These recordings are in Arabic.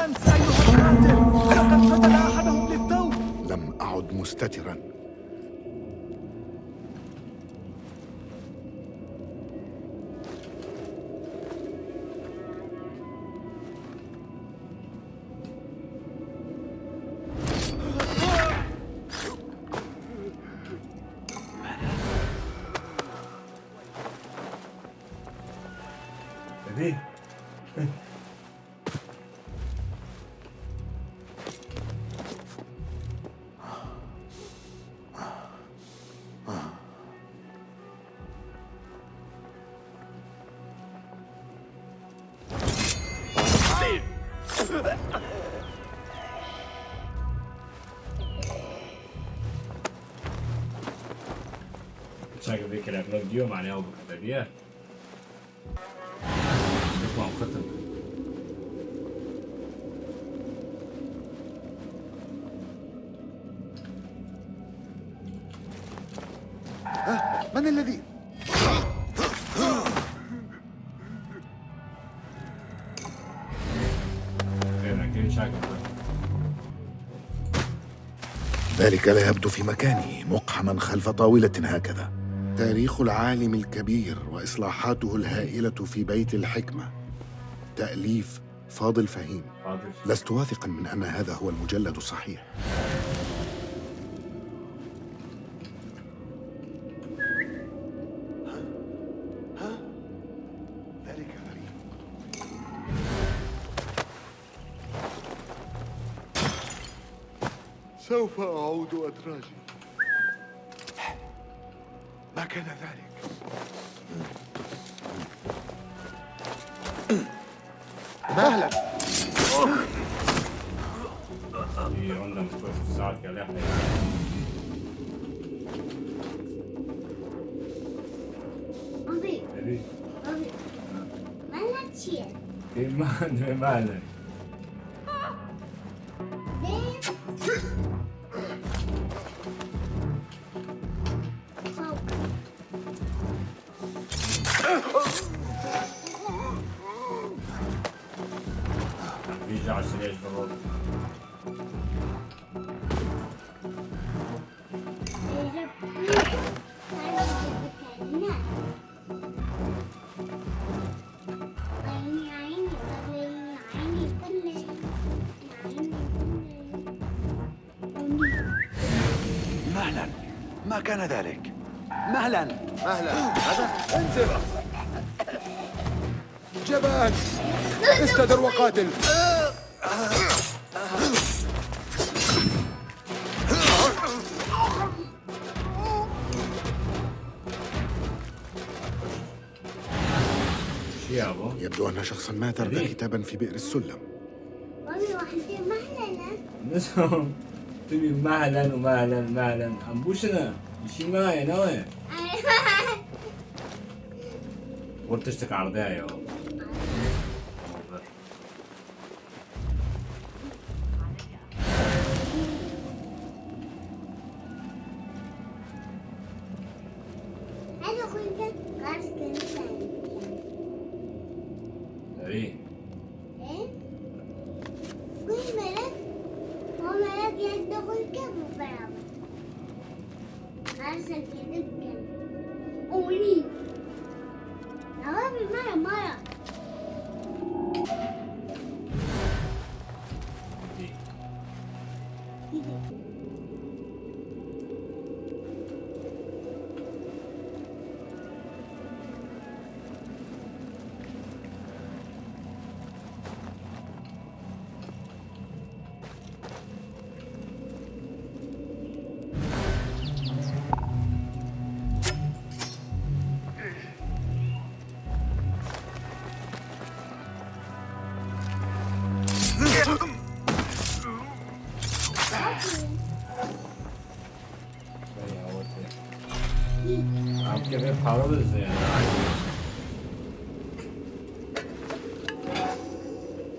أنت أيها القاتل، لقد قتل أحدهم للتو. لم أعد مستترا. Çakı bir kere yapalım diyor mu hani o kadar diye. Tamam katın. من الذي؟ ذلك لا يبدو في مكانه، مقحما خلف طاولة هكذا. تاريخ العالم الكبير وإصلاحاته الهائلة في بيت الحكمة، تأليف فاضل فهيم. لست واثقا من أن هذا هو المجلد الصحيح. ذلك غريب. سوف أعود أدراجي. ما كان ذلك؟ مهلا. مهلا. بيجي على السريع الفرود. مهلا، ما كان ذلك؟ مهلا. هذا انزل. جبان استدر وقاتل. يبدو أن شخصا ما ترك كتابا في بئر السلم. تبي مهلا ومهلا أنبوشنا شي معي نوي ورتشتك عرضية يا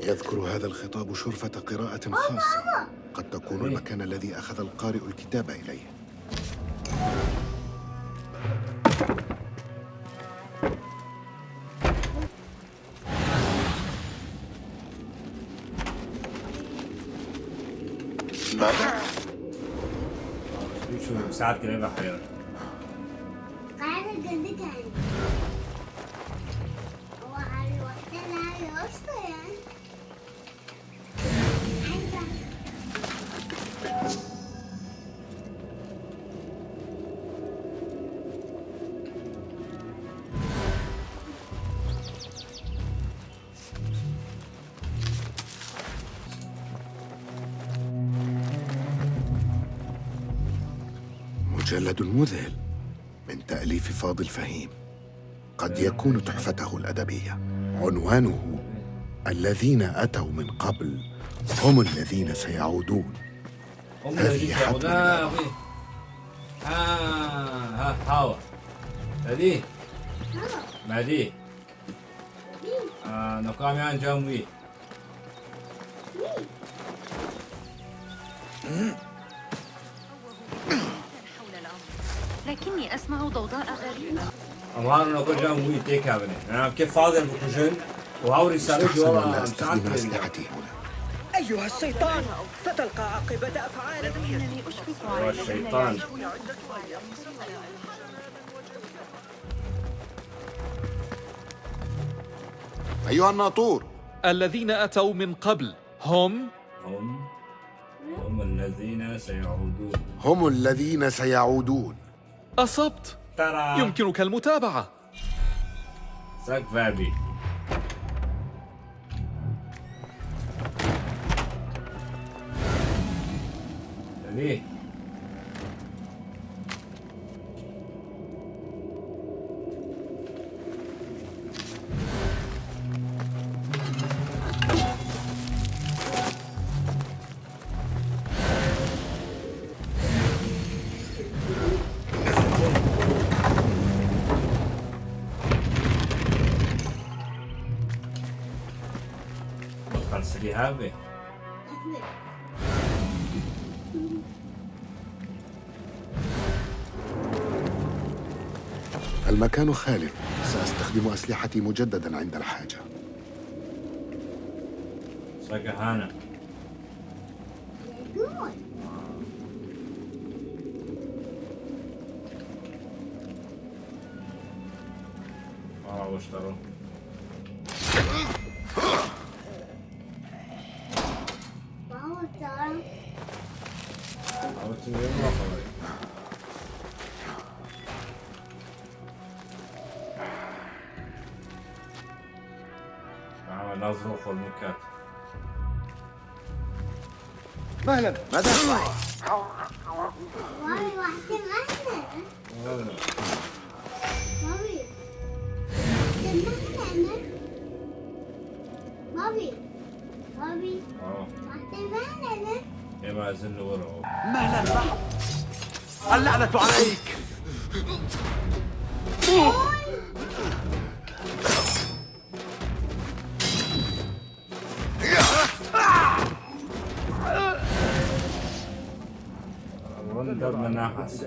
يذكر هذا الخطاب شرفة قراءة خاصة، قد تكون المكان الذي أخذ القارئ الكتاب إليه. ماذا؟ شو ساعات كده بحيرة قاعدة جنبك يعني وعلى الوقت اللي هيوصل يعني مجلد مذهل من تأليف فاضل فهيم، قد يكون تحفته الأدبية. عنوانه: الذين أتوا من قبل هم الذين سيعودون. هم هذه اللي حتماً يعودون ها هاو هذه ما دي نقام يعني جاموي لكني أسمع ضوضاء غريبة. أمهار نقول جاموي تيك هابني أنا كيف فاضل بكوجن وهاو رسالتي استحسن أن لا والله أستخدم أسلحتي هنا. أيها الشيطان ستلقى عاقبة أفعالك. إنني أشفق هو على الذين الشيطان يعيشون أيها الناطور، الذين أتوا من قبل هم هم الذين سيعودون. هم الذين سيعودون. أصبت. ترى يمكنك المتابعة. ساك فابي ليه خلص لي هابي المكان خال، سأستخدم أسلحتي مجددا عند الحاجة. ساك هانا واشتروا الأزرق والمكات. مهلا، ماذا تصنع؟ مامي واحدة معنا مامي سمعنا مامي واحدة معنا كما أزل ورعه مهلا معه. اللعنة عليك. وندر مناحس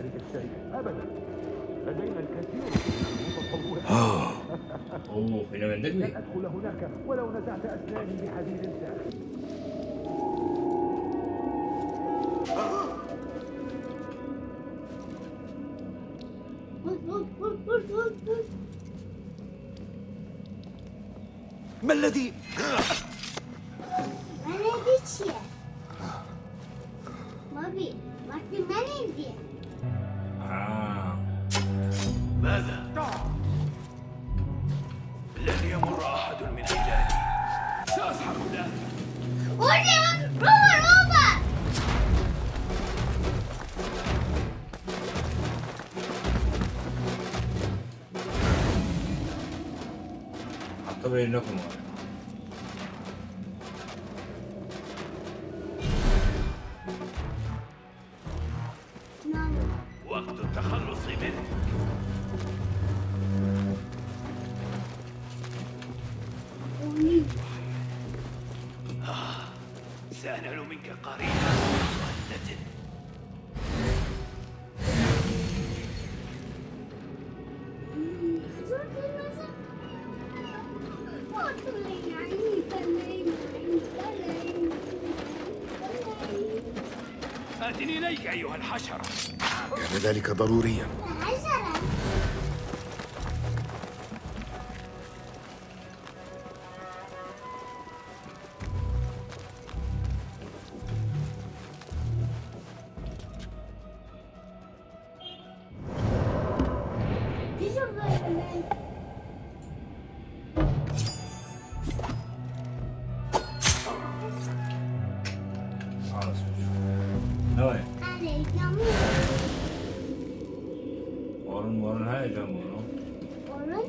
اوه هنا من دقني أدخل هناك ولو نزعت أسناني بحديد ساخن. ما الذي؟ Maledicție! Mami, Martin Maledicție! ماذا؟ لن يمر أحد من خلالي. سأسحق الآن. روبا روبا! اعتبر انكم وقت التخلص منه. سأنال منك قريبا مهدة. إليك أيها الحشرة. كان ذلك ضروريا. حشرة. خلاص نوين عليك يموت. ورن هاي جنبه ورن.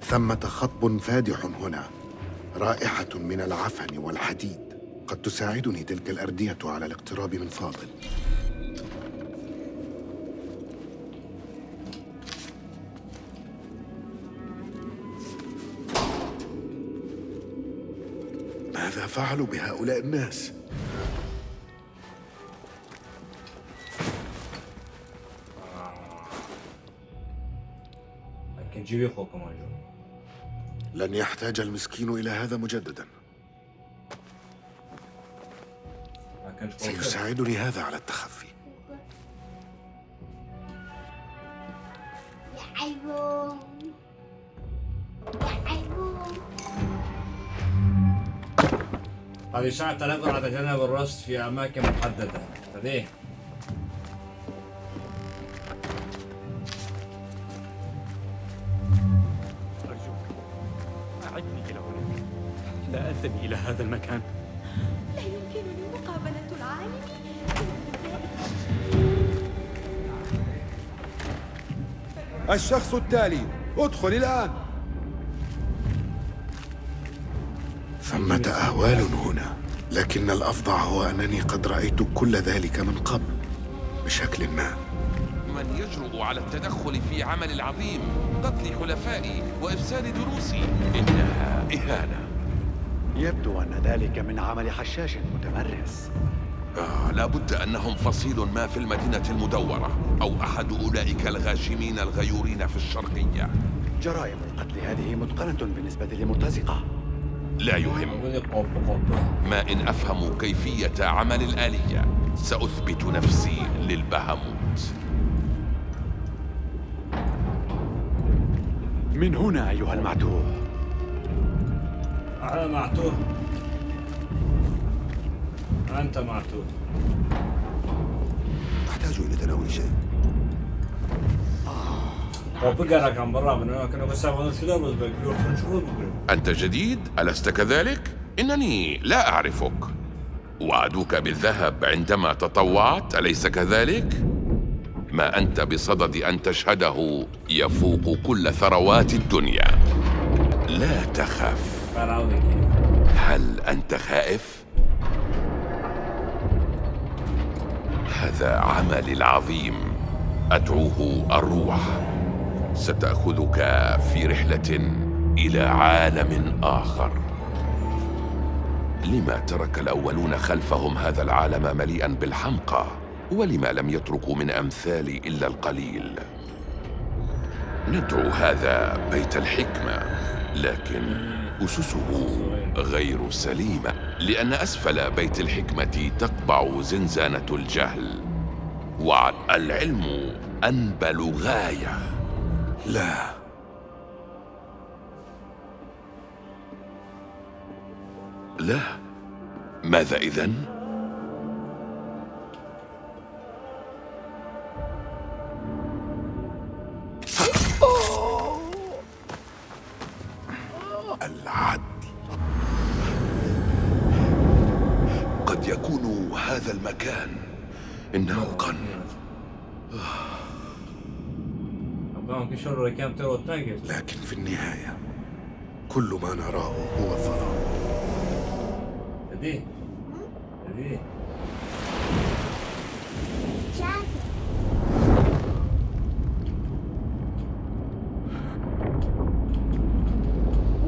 ثمة خطب فادح هنا، رائحة من العفن والحديد. قد تساعدني تلك الأردية على الاقتراب من فاضل. ماذا فعلوا بهؤلاء الناس؟ لكن جيبي اخوكم موجود. لن يحتاج المسكين إلى هذا مجددا. لكن سيساعدني هذا على التخفي. يا عيبون. يا عيبون. هذه ساعة نقدر على تجنب الرصد في أماكن محددة. فليه؟ أرجوك أعدني إلى هناك. لا أنتمي إلى هذا المكان. لا يمكنني مقابلة العالم. الشخص التالي ادخل الآن. ثمة أهوال هنا، لكن الأفظع هو أنني قد رأيت كل ذلك من قبل بشكل ما. من يجرؤ على التدخل في عمل العظيم، قتل حلفائي وإفساد دروسي؟ إنها إهانة. يبدو أن ذلك من عمل حشاش متمرس. لابد أنهم فصيل ما في المدينة المدورة، أو أحد أولئك الغاشمين الغيورين في الشرقية. جرائم القتل هذه متقنة بالنسبة لمرتزقة. لا يهم، ما إن أفهم كيفية عمل الآلية سأثبت نفسي للبهموت. من هنا أيها المعتوه. أنا معتوه. أنت معتوه. أحتاج إلى تناول شيء. وبقرا كان برا من هناك. أنا بس أبغى شو ده بس بقول شو بقول. أنت جديد؟ ألست كذلك؟ إنني لا أعرفك. وعدوك بالذهب عندما تطوعت، أليس كذلك؟ ما أنت بصدد أن تشهده يفوق كل ثروات الدنيا. لا تخف. هل أنت خائف؟ هذا عملي العظيم، أدعوه الروح. ستأخذك في رحلة إلى عالم آخر. لما ترك الأولون خلفهم هذا العالم مليئا بالحمقى؟ ولما لم يتركوا من أمثالي إلا القليل؟ ندعو هذا بيت الحكمة، لكن أسسه غير سليمة، لأن أسفل بيت الحكمة تقبع زنزانة الجهل، والعلم أنبل غاية. لا، لا. ماذا إذن؟ العدل. قد يكون هذا المكان إنه قن. لكن في النهاية كل ما نراه هو الظلام.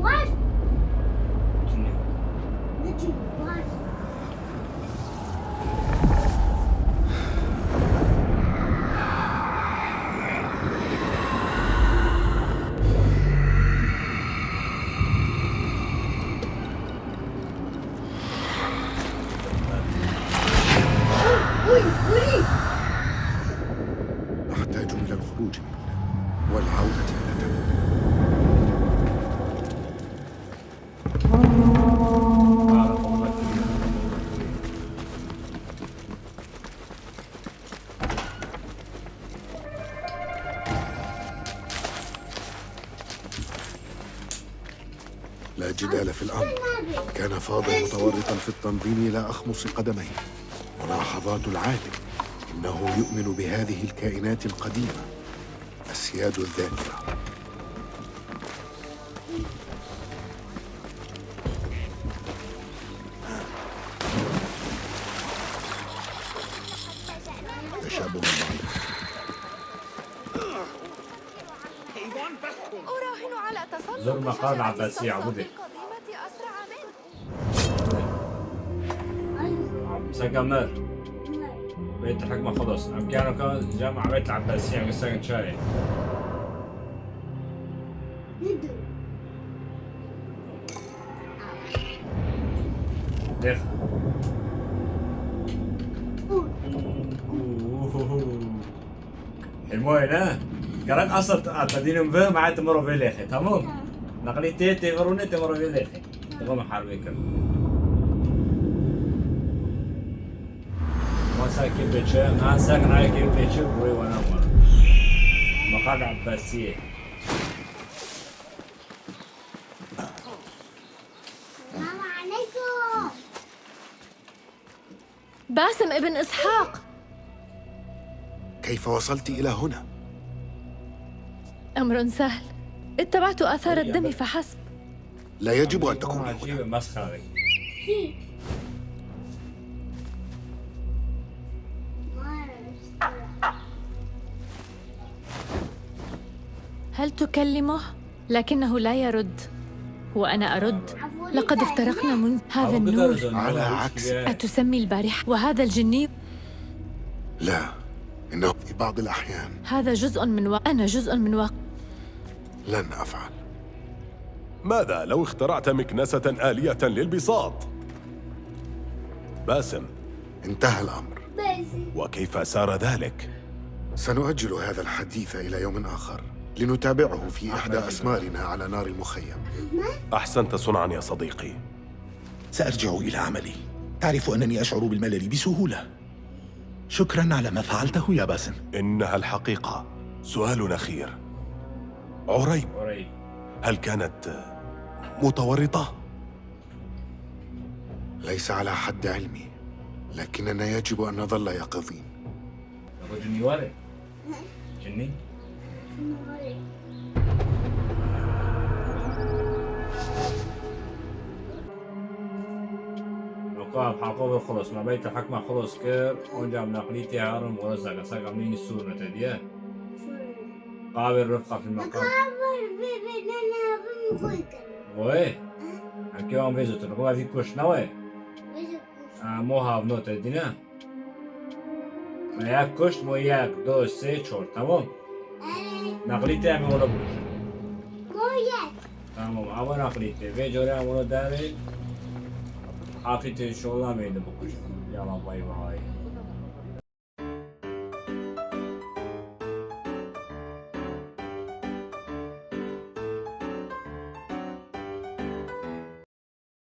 What? نحتاج إلى الخروج من هنا والعودة إلى تبوك. لا جدال في الأمر، كان فاضل متورطا في التنظيم إلى أخمص قدميه. ملاحظات العالم: إنه يؤمن بهذه الكائنات القديمة، أسياد الذاكرة. تشابه بعض. أراهن على تسلط زور مقر العباسية عبودي. القديمة أسرع منه. سكمر بيت الحكمة خلص. عم كان جامع بيت العباسية عم ساكن شارع. دخ. المهم ها كرك أصلا تدين مبه مع تمر في الأخي تمام. نقلي تيتي غروني تمر في الأخي. تقوم حربي كم. ما ساكن بيتشا ما ساكن على كيف بيتشا بوي وانا مرة. مقر عباسية. السلام عليكم. باسم ابن إسحاق. كيف وصلت إلى هنا؟ أمر سهل، اتبعت آثار الدم فحسب. لا يجب أن تكون هنا. عجيبة مسخرة. هل تكلمه؟ لكنه لا يرد، وأنا أرد. لقد افترقنا منذ هذا النور. على عكس. أتسمي البارحة وهذا الجني؟ لا، إنه في بعض الأحيان هذا جزء من أنا جزء من لن أفعل. ماذا لو اخترعت مكنسة آلية للبساط؟ باسم، انتهى الأمر. وكيف سار ذلك؟ سنؤجل هذا الحديث إلى يوم آخر لنتابعه في إحدى أسمارنا على نار المخيم. أحسنت صنعا يا صديقي. سأرجع إلى عملي. تعرف أنني أشعر بالملل بسهولة. شكراً على ما فعلته يا باسم. إنها الحقيقة. سؤال أخير. عريب، هل كانت متورطة؟ ليس على حد علمي، لكننا يجب أن نظل يقظين. أبو جني وارد. جني؟ نقاب حقوق خلص ما بيت الحكمة خلص كير ونجا بنقليتي هارم ورزق أساق عملين السور نتديه قابل رفقة في المقام ويه أنكي وان فيزو تنقوا في كوش نوي مو هاف نوت الدينا ما ياك كوش مو ياك دو سي شور تمام نقليتي عمي ولا بوش تمام أول نقليتي في جوري عمولو داري حقيقة شغلة ميدا بكوش يلا باي باي